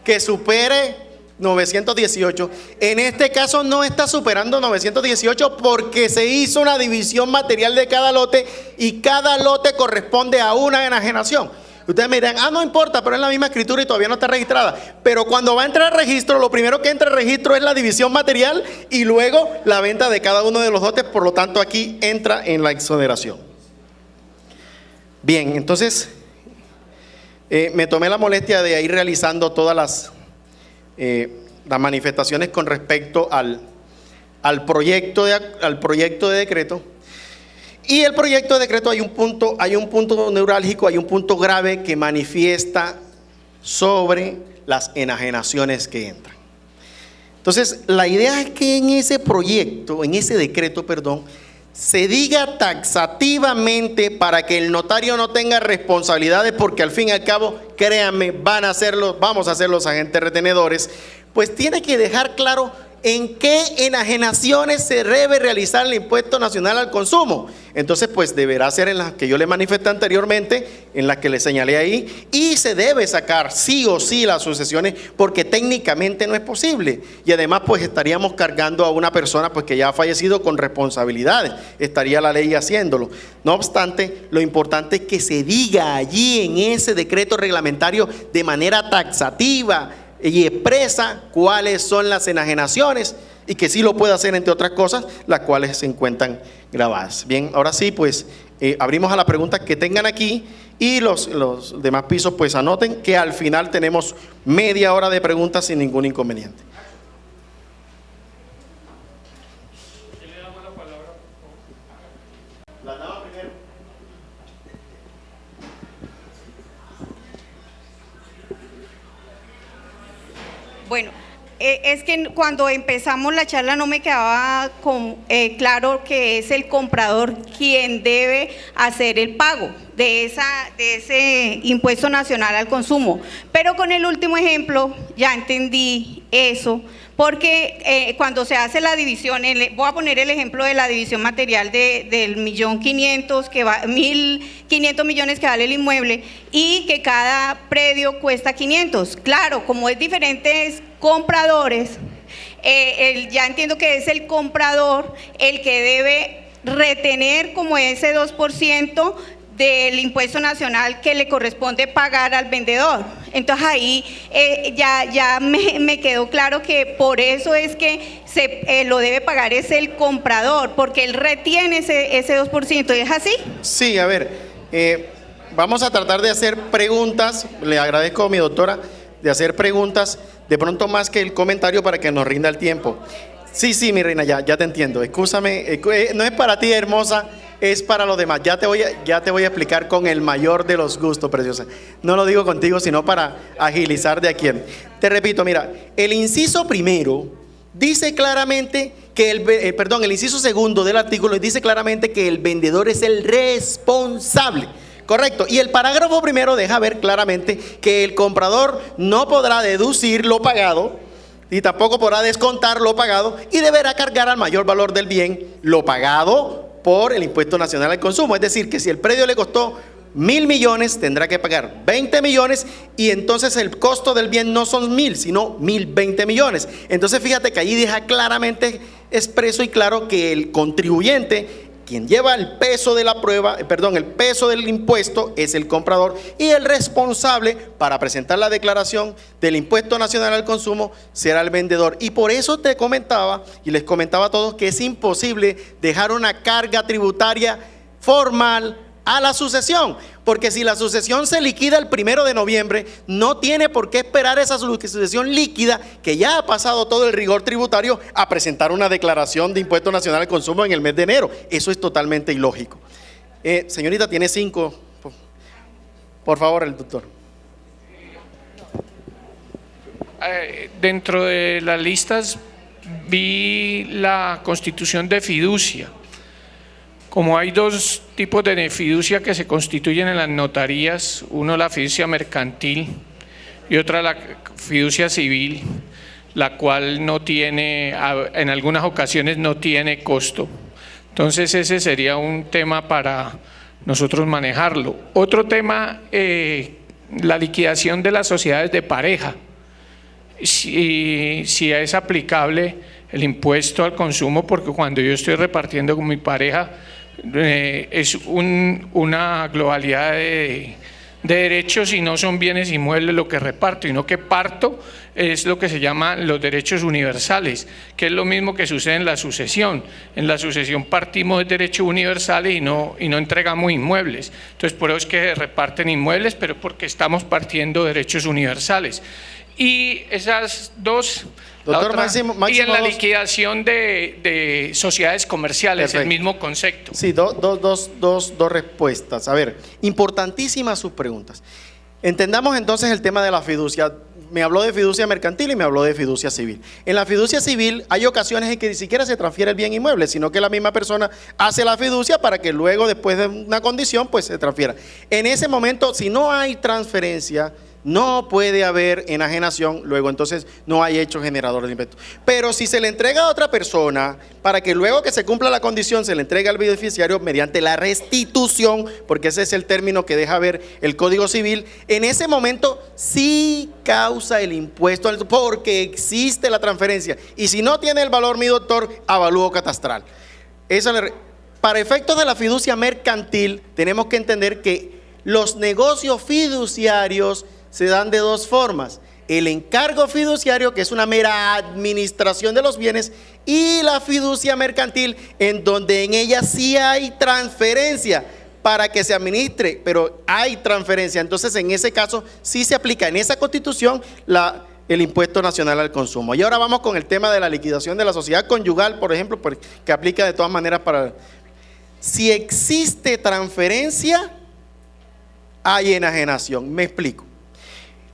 que supere 918, en este caso no está superando 918 porque se hizo una división material de cada lote y cada lote corresponde a una enajenación. Ustedes me dirán, no importa, pero es la misma escritura y todavía no está registrada. Pero cuando va a entrar al registro, lo primero que entra al registro es la división material y luego la venta de cada uno de los lotes. Por lo tanto, aquí entra en la exoneración. Bien, entonces, me tomé la molestia de ir realizando todas las manifestaciones con respecto al proyecto de decreto. Y el proyecto de decreto hay un punto neurálgico, hay un punto grave que manifiesta sobre las enajenaciones que entran. Entonces, la idea es que en ese decreto, se diga taxativamente para que el notario no tenga responsabilidades, porque al fin y al cabo, créanme, vamos a ser los agentes retenedores, pues tiene que dejar claro en qué enajenaciones se debe realizar el impuesto nacional al consumo. Entonces, pues deberá ser en las que yo le manifesté anteriormente, en las que le señalé ahí, y se debe sacar sí o sí las sucesiones, porque técnicamente no es posible. Y además, pues estaríamos cargando a una persona pues que ya ha fallecido con responsabilidades, estaría la ley haciéndolo. No obstante, lo importante es que se diga allí en ese decreto reglamentario de manera taxativa y expresa cuáles son las enajenaciones y que sí lo puede hacer, entre otras cosas, las cuales se encuentran grabadas. Bien, ahora sí, pues abrimos a las preguntas que tengan aquí y los demás pisos pues anoten que al final tenemos media hora de preguntas sin ningún inconveniente. ¿Quién le damos la palabra? La dama primero. Bueno, es que cuando empezamos la charla no me quedaba claro que es el comprador quien debe hacer el pago de ese impuesto nacional al consumo. Pero con el último ejemplo ya entendí eso, porque cuando se hace la división, voy a poner el ejemplo de la división material del 1.500.000, que va 1.500 millones que vale el inmueble y que cada predio cuesta 500. Claro, como es diferentes compradores, ya entiendo que es el comprador el que debe retener como ese 2% del impuesto nacional que le corresponde pagar al vendedor. Entonces ahí ya me quedó claro que por eso es que lo debe pagar es el comprador, porque él retiene ese 2%. ¿Es así? Sí, a ver, vamos a tratar de hacer preguntas. Le agradezco a mi doctora de hacer preguntas, de pronto más que el comentario, para que nos rinda el tiempo. Sí, mi reina, ya te entiendo. Excúsame, no es para ti, hermosa, es para los demás. Ya te voy a explicar con el mayor de los gustos, preciosa. No lo digo contigo, sino para agilizar de aquí. Te repito, mira, el inciso primero dice claramente que el inciso segundo del artículo dice claramente que el vendedor es el responsable. Correcto. Y el parágrafo primero deja ver claramente que el comprador no podrá deducir lo pagado y tampoco podrá descontar lo pagado y deberá cargar al mayor valor del bien lo pagado por el impuesto nacional al consumo. Es decir, que si el predio le costó 1.000 millones, tendrá que pagar 20 millones y entonces el costo del bien no son 1.000, sino 1.020 millones. Entonces fíjate que allí deja claramente expreso y claro que el contribuyente quien lleva el peso de la prueba, el peso del impuesto es el comprador, y el responsable para presentar la declaración del impuesto nacional al consumo será el vendedor. Y por eso te comentaba y les comentaba a todos que es imposible dejar una carga tributaria formal a la sucesión, porque si la sucesión se liquida el 1 de noviembre, no tiene por qué esperar esa sucesión líquida, que ya ha pasado todo el rigor tributario, a presentar una declaración de impuesto nacional al consumo en el mes de enero. Eso es totalmente ilógico. Señorita, tiene 5. Por favor, el doctor. Dentro de las listas vi la constitución de fiducia. Como hay dos tipos de fiducia que se constituyen en las notarías, uno la fiducia mercantil y otra la fiducia civil, la cual no tiene, en algunas ocasiones no tiene costo. Entonces ese sería un tema para nosotros manejarlo. Otro tema, la liquidación de las sociedades de pareja. Si es aplicable el impuesto al consumo, porque cuando yo estoy repartiendo con mi pareja, es una globalidad de derechos y no son bienes inmuebles lo que reparto, sino que parto es lo que se llama los derechos universales, que es lo mismo que sucede en la sucesión. En la sucesión partimos de derechos universales y no entregamos inmuebles. Entonces por eso es que se reparten inmuebles, pero porque estamos partiendo de derechos universales. Y esas dos, Doctor, máximo y en la dos. liquidación de sociedades comerciales. Perfecto. El mismo concepto. Sí, dos respuestas. A ver, importantísimas sus preguntas. Entendamos entonces el tema de la fiducia. Me habló de fiducia mercantil y me habló de fiducia civil. En la fiducia civil hay ocasiones en que ni siquiera se transfiere el bien inmueble, sino que la misma persona hace la fiducia para que luego, después de una condición, pues se transfiera. En ese momento, si no hay transferencia, no puede haber enajenación, luego entonces no hay hecho generador de impuestos. Pero si se le entrega a otra persona, para que luego que se cumpla la condición se le entregue al beneficiario mediante la restitución, porque ese es el término que deja ver el Código Civil, en ese momento sí causa el impuesto, porque existe la transferencia. Y si no tiene el valor, mi doctor, avalúo catastral. Para efectos de la fiducia mercantil, tenemos que entender que los negocios fiduciarios se dan de dos formas: el encargo fiduciario, que es una mera administración de los bienes, y la fiducia mercantil, en donde en ella sí hay transferencia para que se administre, pero hay transferencia. Entonces en ese caso sí se aplica en esa constitución el impuesto nacional al consumo. Y ahora vamos con el tema de la liquidación de la sociedad conyugal, por ejemplo, que aplica de todas maneras para... Si existe transferencia, hay enajenación. Me explico.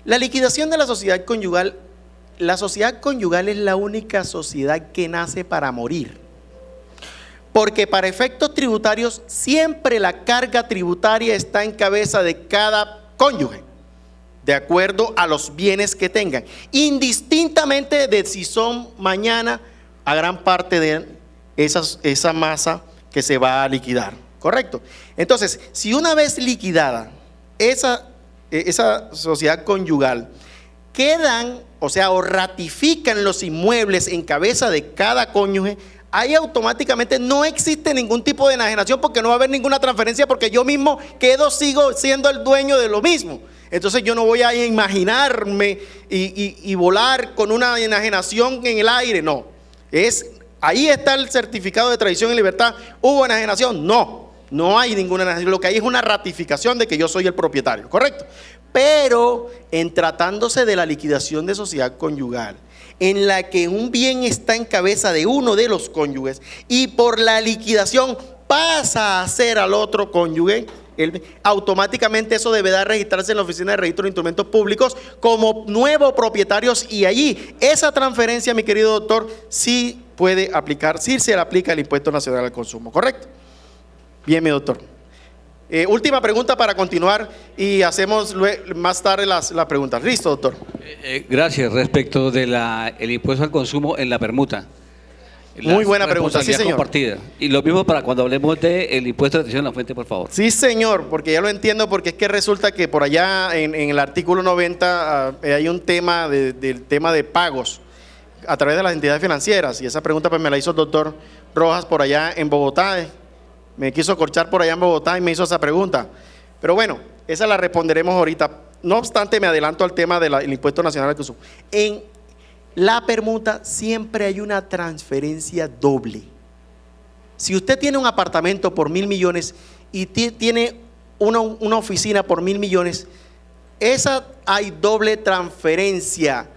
La liquidación de la sociedad conyugal es la única sociedad que nace para morir, porque para efectos tributarios siempre la carga tributaria está en cabeza de cada cónyuge, de acuerdo a los bienes que tengan, indistintamente de si son mañana a gran parte de esa masa que se va a liquidar, ¿correcto? Entonces, si una vez liquidada esa sociedad conyugal, quedan, o ratifican los inmuebles en cabeza de cada cónyuge, ahí automáticamente no existe ningún tipo de enajenación, porque no va a haber ninguna transferencia, porque yo mismo sigo siendo el dueño de lo mismo. Entonces yo no voy a imaginarme y volar con una enajenación en el aire, no. Ahí está el certificado de tradición y libertad. ¿Hubo enajenación? No hay ninguna enajenación. Lo que hay es una ratificación de que yo soy el propietario, ¿correcto? Pero en tratándose de la liquidación de sociedad conyugal, en la que un bien está en cabeza de uno de los cónyuges y por la liquidación pasa a ser al otro cónyuge, automáticamente eso deberá registrarse en la Oficina de Registro de Instrumentos Públicos como nuevos propietarios, y allí esa transferencia, mi querido doctor, sí puede aplicar, sí se le aplica el impuesto nacional al consumo, ¿correcto? Bien, mi doctor. Última pregunta para continuar y hacemos más tarde las preguntas. ¿Listo, doctor? Gracias. Respecto del impuesto al consumo en la permuta. Muy buena pregunta, sí, señor. Compartida. Y lo mismo para cuando hablemos del impuesto de atención a la fuente, por favor. Sí, señor, porque ya lo entiendo, porque es que resulta que por allá en el artículo 90 hay un tema del tema de pagos a través de las entidades financieras, y esa pregunta pues me la hizo el doctor Rojas por allá en Bogotá. Me quiso corchar por allá en Bogotá y me hizo esa pregunta. Pero bueno, esa la responderemos ahorita. No obstante, me adelanto al tema del impuesto nacional al consumo. En la permuta siempre hay una transferencia doble. Si usted tiene un apartamento por 1.000 millones y tiene una oficina por 1.000 millones, esa hay doble transferencia.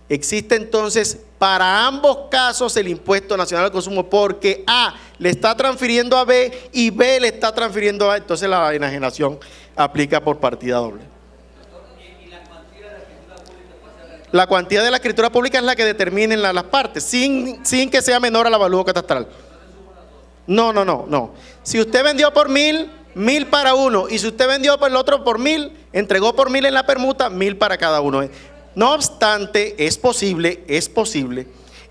Existe entonces para ambos casos el impuesto nacional al consumo, porque A le está transfiriendo a B y B le está transfiriendo a A, entonces la enajenación aplica por partida doble. La cuantía de la escritura pública es la que determinen las partes, sin que sea menor al avalúo catastral. No. Si usted vendió por 1.000, 1.000 para uno, y si usted vendió por el otro por 1.000, entregó por 1.000 en la permuta, 1.000 para cada uno. No obstante, es posible,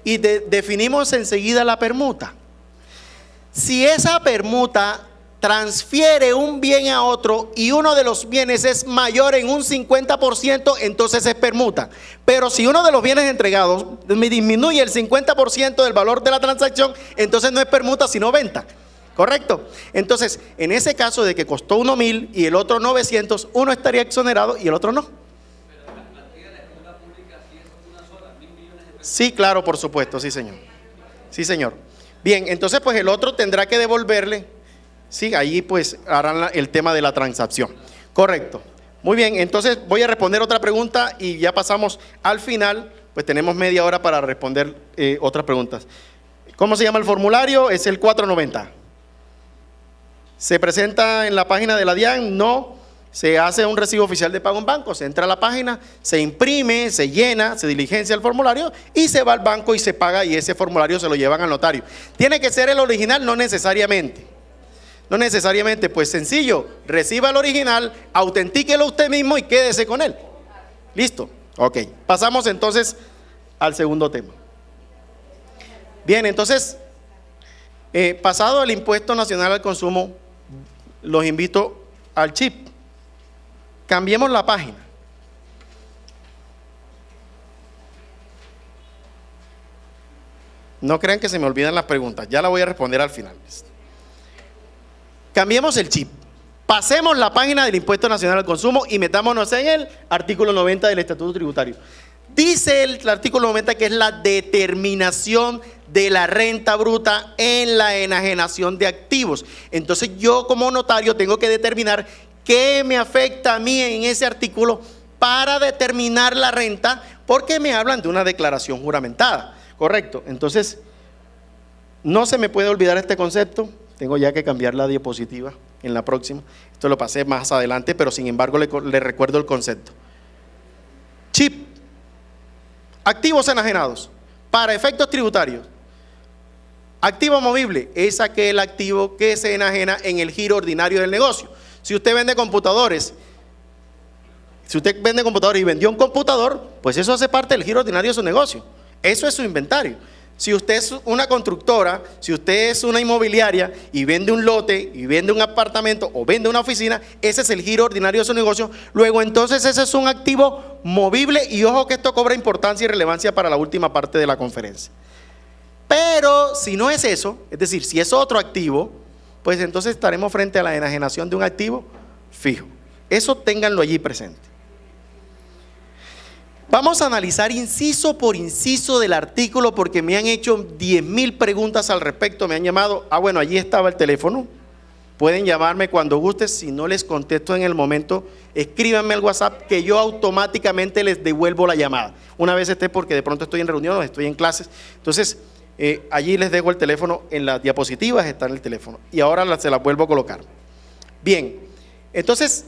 y definimos enseguida la permuta. Si esa permuta transfiere un bien a otro y uno de los bienes es mayor en un 50%, entonces es permuta. Pero si uno de los bienes entregados disminuye el 50% del valor de la transacción, entonces no es permuta sino venta. ¿Correcto? Entonces, en ese caso de que costó uno 1.000 y el otro 900, uno estaría exonerado y el otro no. Sí, claro, por supuesto, sí señor. Sí señor. Bien, entonces pues el otro tendrá que devolverle. Sí, ahí pues harán el tema de la transacción. Correcto. Muy bien, entonces voy a responder otra pregunta y ya pasamos al final, pues tenemos media hora para responder otras preguntas. ¿Cómo se llama el formulario? Es el 490. ¿Se presenta en la página de la DIAN? No. Se hace un recibo oficial de pago en banco, se entra a la página, se imprime, se llena, se diligencia el formulario y se va al banco y se paga, y ese formulario se lo llevan al notario. ¿Tiene que ser el original? No necesariamente. No necesariamente, pues sencillo, reciba el original, autentíquelo usted mismo y quédese con él. Listo, ok. Pasamos entonces al segundo tema. Bien, entonces, pasado el impuesto nacional al consumo, los invito al chip. Cambiemos la página. No crean que se me olvidan las preguntas, ya la voy a responder al final. Cambiemos el chip. Pasemos la página del impuesto nacional al consumo y metámonos en el artículo 90 del Estatuto Tributario. Dice el artículo 90 que es la determinación de la renta bruta en la enajenación de activos. Entonces yo como notario tengo que determinar qué me afecta a mí en ese artículo para determinar la renta, porque me hablan de una declaración juramentada. Correcto. Entonces no se me puede olvidar este concepto. Tengo ya que cambiar la diapositiva en la próxima. Esto lo pasé más adelante, pero sin embargo le recuerdo el concepto. Chip. Activos enajenados. Para efectos tributarios. Activo movible es aquel activo que se enajena en el giro ordinario del negocio. Si usted vende computadores, y vendió un computador, pues eso hace parte del giro ordinario de su negocio. Eso es su inventario. Si usted es una constructora, si usted es una inmobiliaria y vende un lote y vende un apartamento o vende una oficina, ese es el giro ordinario de su negocio. Luego entonces ese es un activo movible, y ojo que esto cobra importancia y relevancia para la última parte de la conferencia. Pero si no es eso, es decir, si es otro activo, pues entonces estaremos frente a la enajenación de un activo fijo. Eso ténganlo allí presente. Vamos a analizar inciso por inciso del artículo, porque me han hecho 10,000 preguntas al respecto, me han llamado. Bueno, allí estaba el teléfono, pueden llamarme cuando guste. Si no les contesto en el momento, escríbanme al WhatsApp que yo automáticamente les devuelvo la llamada. Una vez esté, porque de pronto estoy en reunión o estoy en clases, entonces allí les dejo el teléfono, en las diapositivas está en el teléfono, y ahora se las vuelvo a colocar. Bien, entonces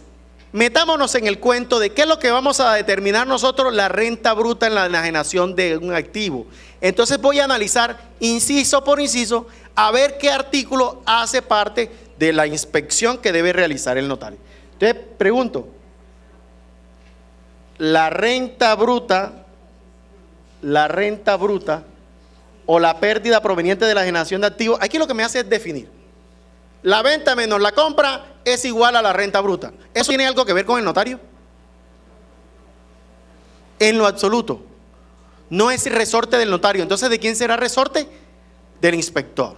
metámonos en el cuento de qué es lo que vamos a determinar nosotros, la renta bruta en la enajenación de un activo. Entonces voy a analizar inciso por inciso a ver qué artículo hace parte de la inspección que debe realizar el notario. Entonces pregunto, la renta bruta o la pérdida proveniente de la enajenación de activos, aquí lo que me hace es definir. La venta menos la compra es igual a la renta bruta. ¿Eso tiene algo que ver con el notario? En lo absoluto. No es resorte del notario. Entonces, ¿de quién será resorte? Del inspector.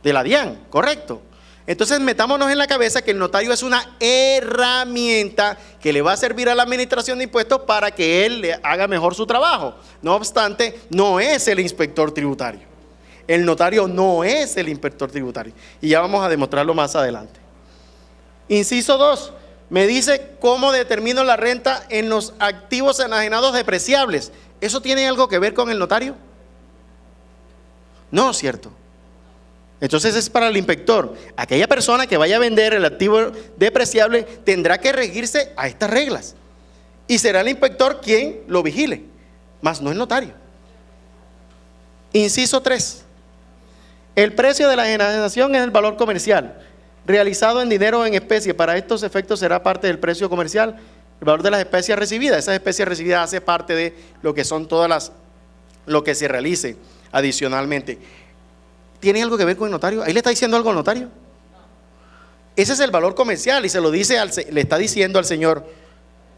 De la DIAN, correcto. Entonces metámonos en la cabeza que el notario es una herramienta que le va a servir a la administración de impuestos para que él le haga mejor su trabajo. No obstante, no es el inspector tributario. El notario no es el inspector tributario. Y ya vamos a demostrarlo más adelante. Inciso 2. Me dice cómo determino la renta en los activos enajenados depreciables. ¿Eso tiene algo que ver con el notario? No, ¿cierto? Entonces es para el inspector. Aquella persona que vaya a vender el activo depreciable tendrá que regirse a estas reglas. Y será el inspector quien lo vigile, más no el notario. Inciso 3. El precio de la enajenación es el valor comercial, realizado en dinero o en especie. Para estos efectos será parte del precio comercial el valor de las especies recibidas. Esas especies recibidas hace parte de lo que son todas lo que se realice adicionalmente. ¿Tiene algo que ver con el notario? ¿Ahí le está diciendo algo al notario? Ese es el valor comercial y se lo dice le está diciendo al señor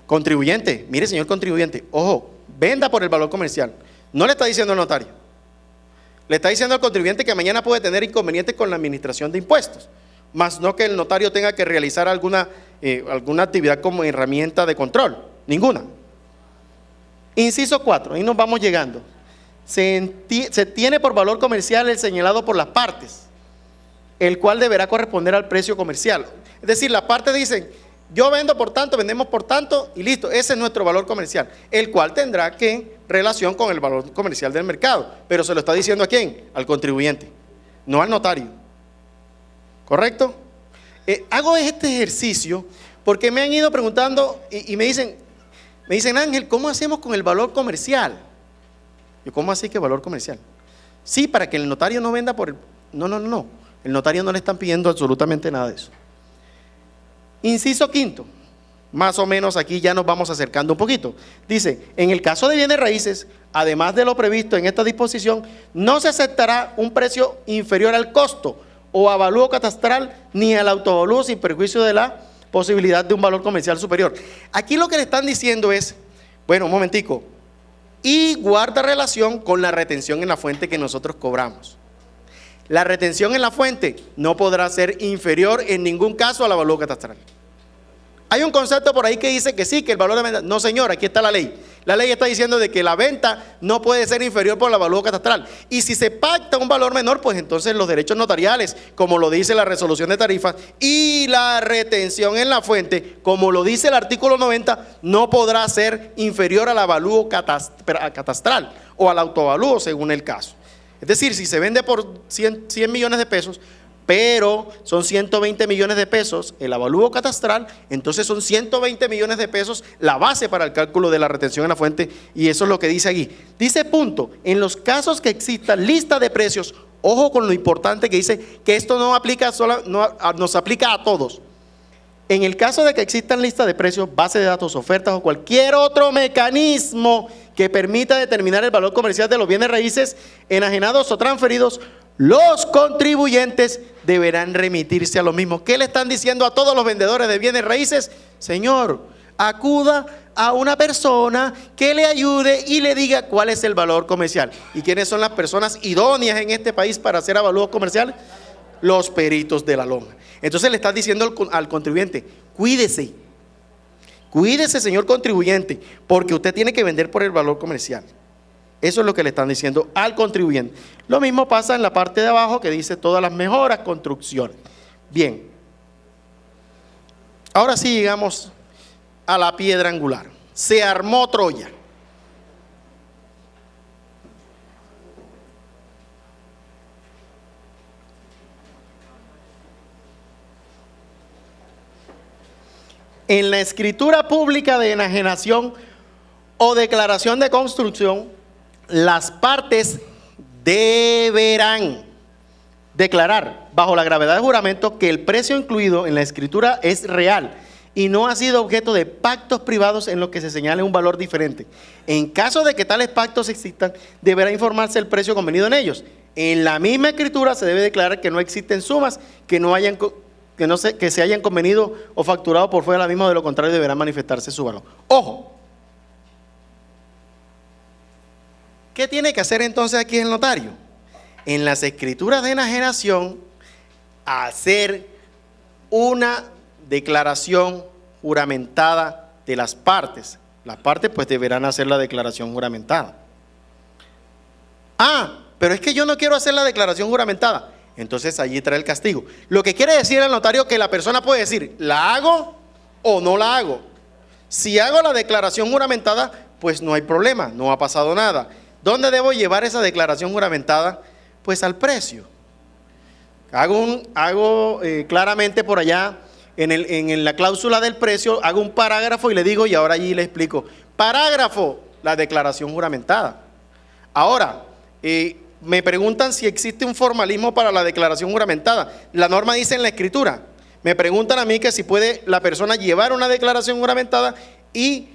contribuyente. Mire, señor contribuyente, ojo, venda por el valor comercial. No le está diciendo al notario. Le está diciendo al contribuyente que mañana puede tener inconvenientes con la administración de impuestos, más no que el notario tenga que realizar alguna actividad como herramienta de control, ninguna. Inciso 4, ahí nos vamos llegando. Se tiene por valor comercial el señalado por las partes, el cual deberá corresponder al precio comercial. Es decir, las partes dicen, yo vendo por tanto, vendemos por tanto y listo, ese es nuestro valor comercial, el cual tendrá que relación con el valor comercial del mercado, pero se lo está diciendo ¿a quién? Al contribuyente, no al notario. ¿Correcto? Hago este ejercicio porque me han ido preguntando y me dicen, Ángel, ¿cómo hacemos con el valor comercial? Yo, ¿cómo así que valor comercial? Sí, para que el notario no venda por el... No. El notario no le están pidiendo absolutamente nada de eso. Inciso 5. Más o menos aquí ya nos vamos acercando un poquito. Dice, en el caso de bienes raíces, además de lo previsto en esta disposición, no se aceptará un precio inferior al costo o avalúo catastral ni al autoavalúo sin perjuicio de la posibilidad de un valor comercial superior. Aquí lo que le están diciendo es, bueno, un momentico, y guarda relación con la retención en la fuente que nosotros cobramos. La retención en la fuente no podrá ser inferior en ningún caso al avalúo catastral. Hay un concepto por ahí que dice que sí, que el valor de venta, no señor, aquí está la ley. La ley está diciendo de que la venta no puede ser inferior por el avalúo catastral. Y si se pacta un valor menor, pues entonces los derechos notariales, como lo dice la resolución de tarifas, y la retención en la fuente, como lo dice el artículo 90, no podrá ser inferior al avalúo catastral o al autoavalúo según el caso. Es decir, si se vende por 100 millones de pesos, pero son 120 millones de pesos el avalúo catastral, entonces son 120 millones de pesos la base para el cálculo de la retención en la fuente, y eso es lo que dice aquí. Dice punto, en los casos que exista lista de precios, ojo con lo importante que dice, que esto no aplica nos aplica a todos. En el caso de que existan lista de precios, base de datos, ofertas o cualquier otro mecanismo que permita determinar el valor comercial de los bienes raíces enajenados o transferidos, los contribuyentes deberán remitirse a lo mismo. ¿Qué le están diciendo a todos los vendedores de bienes raíces? Señor, acuda a una persona que le ayude y le diga cuál es el valor comercial. ¿Y quiénes son las personas idóneas en este país para hacer avalúos comerciales? Los peritos de la loma. Entonces le están diciendo al contribuyente, cuídese, señor contribuyente, porque usted tiene que vender por el valor comercial. Eso es lo que le están diciendo al contribuyente. Lo mismo pasa en la parte de abajo que dice todas las mejoras, construcciones. Bien, ahora sí llegamos a la piedra angular. Se armó Troya. En la escritura pública de enajenación o declaración de construcción, las partes deberán declarar bajo la gravedad de juramento que el precio incluido en la escritura es real y no ha sido objeto de pactos privados en los que se señale un valor diferente. En caso de que tales pactos existan, deberá informarse el precio convenido en ellos. En la misma escritura se debe declarar que no existen sumas que se hayan convenido o facturado por fuera de la misma, de lo contrario deberá manifestarse su valor. Ojo, ¿qué tiene que hacer entonces aquí el notario? En las escrituras de enajenación, hacer una declaración juramentada de las partes. Las partes pues deberán hacer la declaración juramentada. Pero es que yo no quiero hacer la declaración juramentada. Entonces allí trae el castigo. Lo que quiere decir el notario que la persona puede decir, ¿la hago o no la hago? Si hago la declaración juramentada, pues no hay problema, no ha pasado nada. ¿Dónde debo llevar esa declaración juramentada? Pues al precio. Hago claramente por allá, en la cláusula del precio, hago un parágrafo y le digo, y ahora allí le explico. Parágrafo, la declaración juramentada. Ahora, me preguntan si existe un formalismo para la declaración juramentada. La norma dice en la escritura. Me preguntan a mí que si puede la persona llevar una declaración juramentada y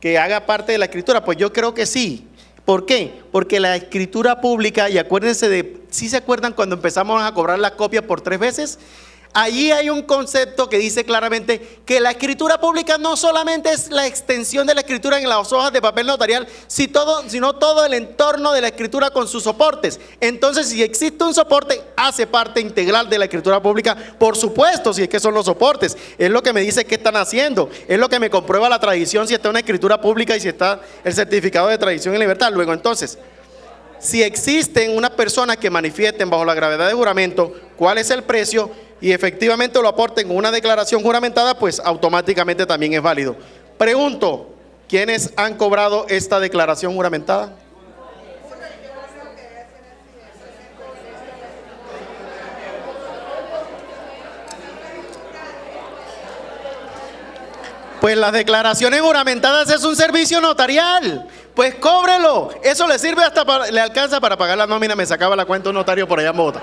que haga parte de la escritura. Pues yo creo que sí. ¿Por qué? Porque la escritura pública, y acuérdense ¿sí se acuerdan cuando empezamos a cobrar las copias por 3 veces? Allí hay un concepto que dice claramente que la escritura pública no solamente es la extensión de la escritura en las hojas de papel notarial, sino todo el entorno de la escritura con sus soportes. Entonces, si existe un soporte, hace parte integral de la escritura pública, por supuesto, si es que son los soportes. Es lo que me dice que están haciendo, es lo que me comprueba la tradición, si está una escritura pública y si está el certificado de tradición y libertad. Luego, entonces, si existen unas personas que manifiesten bajo la gravedad de juramento cuál es el precio y efectivamente lo aporten con una declaración juramentada, pues automáticamente también es válido. Pregunto, ¿quiénes han cobrado esta declaración juramentada? Pues las declaraciones juramentadas es un servicio notarial. Pues cóbrelo. Eso le sirve le alcanza para pagar la nómina. Me sacaba la cuenta un notario por allá en Bogotá.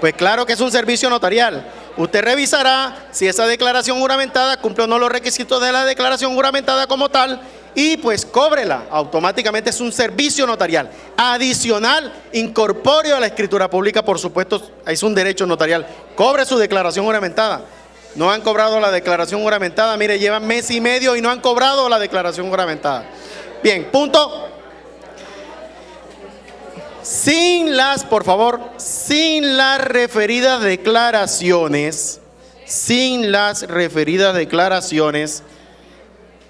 Pues claro que es un servicio notarial. Usted revisará si esa declaración juramentada cumple o no los requisitos de la declaración juramentada como tal y pues cóbrela. Automáticamente es un servicio notarial. Adicional, incorpóreo a la escritura pública, por supuesto, es un derecho notarial. Cobre su declaración juramentada. No han cobrado la declaración juramentada. Mire, llevan mes y medio y no han cobrado la declaración juramentada. Bien, punto. Por favor, sin las referidas declaraciones,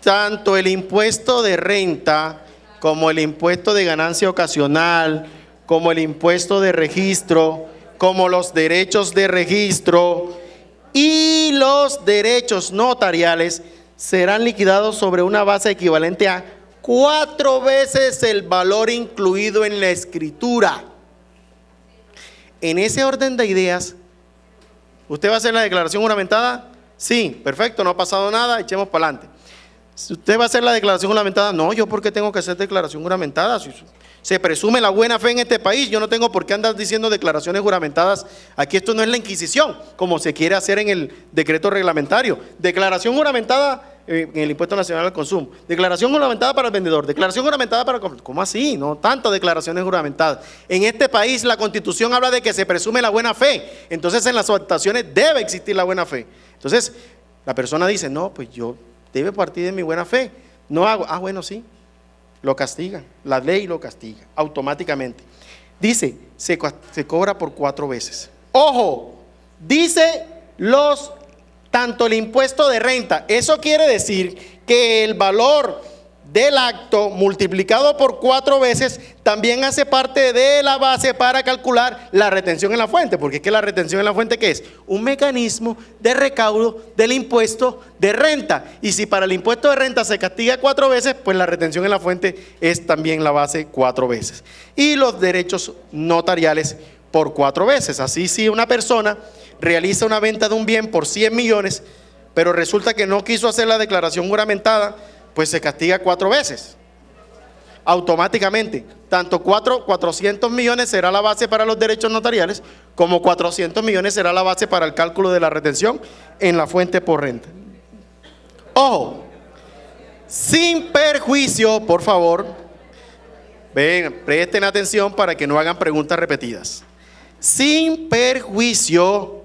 tanto el impuesto de renta como el impuesto de ganancia ocasional, como el impuesto de registro, como los derechos de registro y los derechos notariales serán liquidados sobre una base equivalente a 4 veces el valor incluido en la escritura. En ese orden de ideas, ¿usted va a hacer la declaración juramentada? Sí, perfecto, no ha pasado nada, echemos para adelante. Si usted va a hacer la declaración juramentada, no, yo ¿por qué tengo que hacer declaración juramentada? Si se presume la buena fe en este país, yo no tengo por qué andar diciendo declaraciones juramentadas. Aquí esto no es la Inquisición, como se quiere hacer en el decreto reglamentario. Declaración juramentada en el Impuesto Nacional al Consumo, declaración juramentada para el vendedor, declaración juramentada para el comprador. ¿Cómo así? No, tantas declaraciones juramentadas. En este país la Constitución habla de que se presume la buena fe, entonces en las actuaciones debe existir la buena fe. Entonces la persona dice, no, pues yo debe partir de mi buena fe, no hago, bueno, sí, lo castigan, la ley lo castiga automáticamente. Dice, se cobra por 4 veces. Ojo, dice tanto el impuesto de renta, eso quiere decir que el valor del acto multiplicado por 4 veces también hace parte de la base para calcular la retención en la fuente, porque es que la retención en la fuente ¿qué es? Un mecanismo de recaudo del impuesto de renta, y si para el impuesto de renta se castiga 4 veces, pues la retención en la fuente es también la base 4 veces, y los derechos notariales por 4 veces. Así, si una persona realiza una venta de un bien por 100 millones, pero resulta que no quiso hacer la declaración juramentada, pues se castiga 4 veces. Automáticamente, tanto 400 millones será la base para los derechos notariales, como 400 millones será la base para el cálculo de la retención en la fuente por renta. Ojo, sin perjuicio, por favor, presten atención para que no hagan preguntas repetidas. Sin perjuicio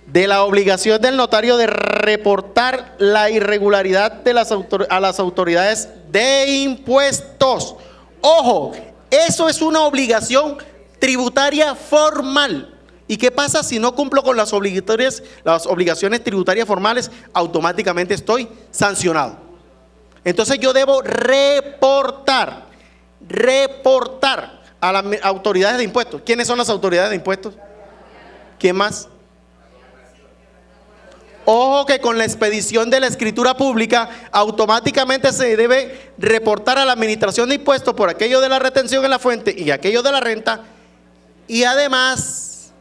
de la obligación del notario de reportar la irregularidad a las autoridades de impuestos. Ojo, eso es una obligación tributaria formal. ¿Y qué pasa si no cumplo con las obligaciones tributarias formales? Automáticamente estoy sancionado. Entonces yo debo reportar a las autoridades de impuestos. ¿Quiénes son las autoridades de impuestos? ¿Quién más? Ojo que con la expedición de la escritura pública automáticamente se debe reportar a la administración de impuestos por aquello de la retención en la fuente y aquello de la renta, y además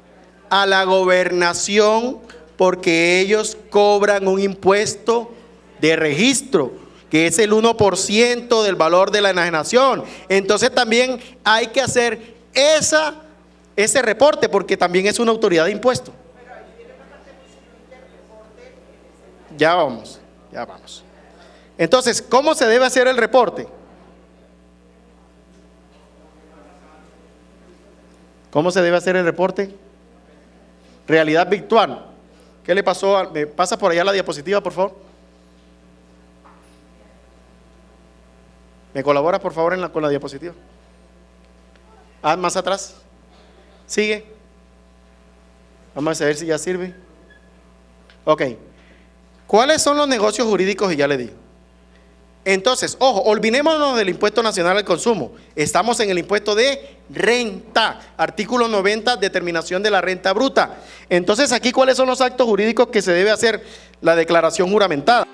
a la gobernación, porque ellos cobran un impuesto de registro que es el 1% del valor de la enajenación. Entonces también hay que hacer ese reporte, porque también es una autoridad de impuestos. Ya vamos. Entonces, ¿cómo se debe hacer el reporte? ¿Cómo se debe hacer el reporte? Realidad virtual. ¿Qué le pasó? ¿Me pasa por allá la diapositiva, por favor? ¿Me colabora, por favor, con la diapositiva? Más atrás. Sigue. Vamos a ver si ya sirve. Ok. ¿Cuáles son los negocios jurídicos? Y ya le digo. Entonces, ojo, olvidémonos del impuesto nacional al consumo. Estamos en el impuesto de renta. Artículo 90, determinación de la renta bruta. Entonces, aquí, ¿cuáles son los actos jurídicos que se debe hacer? La declaración juramentada.